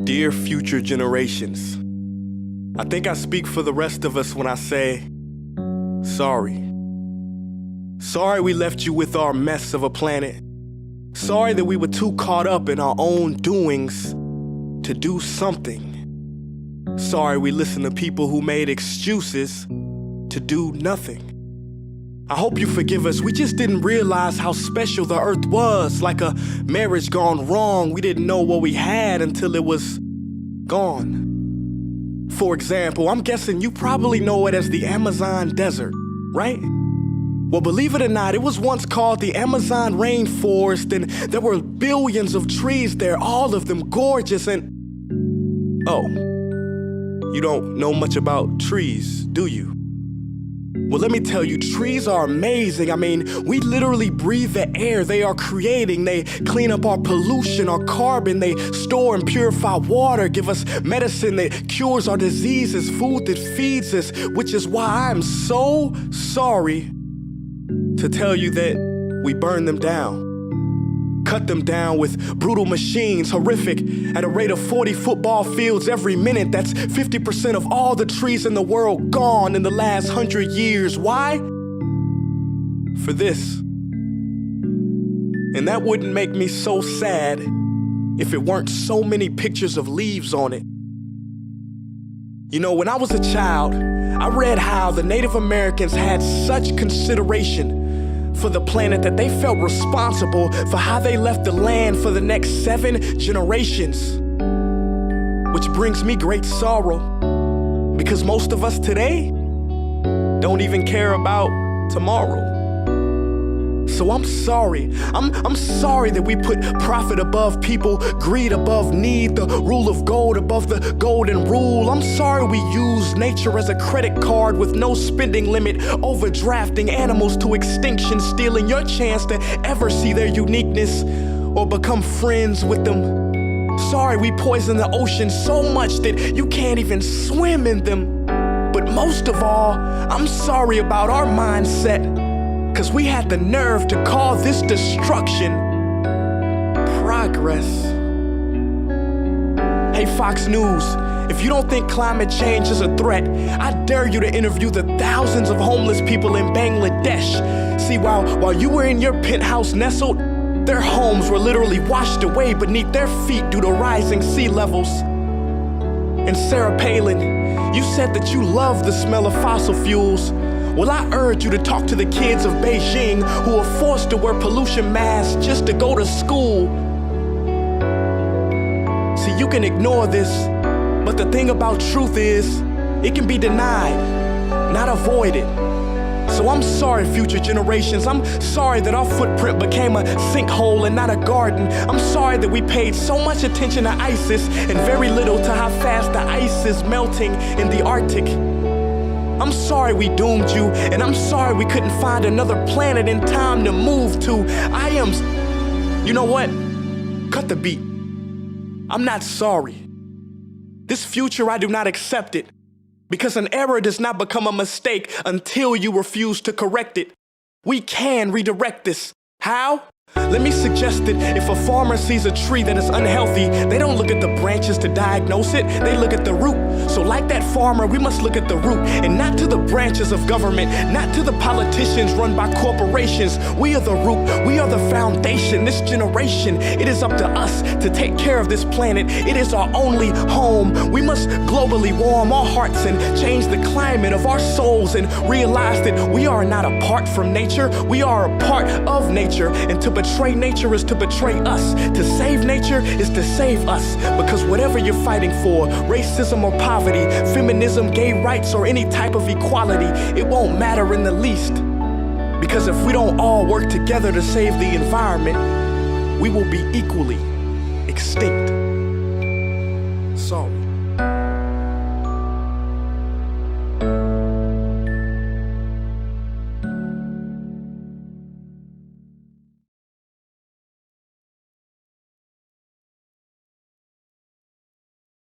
Dear future generations, I think I speak for the rest of us when I say, sorry. Sorry we left you with our mess of a planet. Sorry that we were too caught up in our own doings to do something. Sorry we listened to people who made excuses to do nothing. I hope you forgive us. We just didn't realize how special the earth was. Like a marriage gone wrong, we didn't know what we had until it was gone. For example, I'm guessing you probably know it as the Amazon desert, right? Well, believe it or not, it was once called the Amazon rainforest, and there were billions of trees there, all of them gorgeous. And oh, you don't know much about trees, do you? Well, let me tell you, trees are amazing. I mean, we literally breathe the air they are creating. They clean up our pollution, our carbon. They store and purify water, give us medicine that cures our diseases, food that feeds us, which is why I'm so sorry to tell you that we burn them down. Cut them down with brutal machines, horrific, at a rate of 40 football fields every minute. That's 50% of all the trees in the world gone in the last 100 years. Why? For this. And that wouldn't make me so sad if it weren't so many pictures of leaves on it. You know, when I was a child, I read how the Native Americans had such consideration for the planet that they felt responsible for how they left the land for the next 7 generations. Which brings me great sorrow, because most of us today don't even care about tomorrow. So I'm sorry. I'm sorry that we put profit above people, greed above need, the rule of gold above the golden rule. I'm sorry we use nature as a credit card with no spending limit, overdrafting animals to extinction, stealing your chance to ever see their uniqueness or become friends with them. Sorry we poison the ocean so much that you can't even swim in them. But most of all, I'm sorry about our mindset, 'cause we had the nerve to call this destruction progress. Hey Fox News, if you don't think climate change is a threat, I dare you to interview the thousands of homeless people in Bangladesh. See, while you were in your penthouse nestled, their homes were literally washed away beneath their feet due to rising sea levels. And Sarah Palin, you said that you love the smell of fossil fuels. Well, I urge you to talk to the kids of Beijing who are forced to wear pollution masks just to go to school. See, you can ignore this, but the thing about truth is, it can be denied, not avoided. So I'm sorry, future generations. I'm sorry that our footprint became a sinkhole and not a garden. I'm sorry that we paid so much attention to ISIS and very little to how fast the ice is melting in the Arctic. I'm sorry we doomed you, and I'm sorry we couldn't find another planet in time to move to. You know what? Cut the beat. I'm not sorry. This future, I do not accept it, because an error does not become a mistake until you refuse to correct it. We can redirect this. How? Let me suggest that if a farmer sees a tree that is unhealthy, they don't look at the branches to diagnose it, they look at the root. So like that farmer, we must look at the root and not to the branches of government, not to the politicians run by corporations. We are the root, we are the foundation. This generation, it is up to us to take care of this planet. It is our only home. We must globally warm our hearts and change the climate of our souls and realize that we are not apart from nature, we are a part of nature. And to betray nature is to betray us. To save nature is to save us. Because whatever you're fighting for, racism or poverty, feminism, gay rights, or any type of equality, it won't matter in the least. Because if we don't all work together to save the environment, we will be equally extinct. Sorry.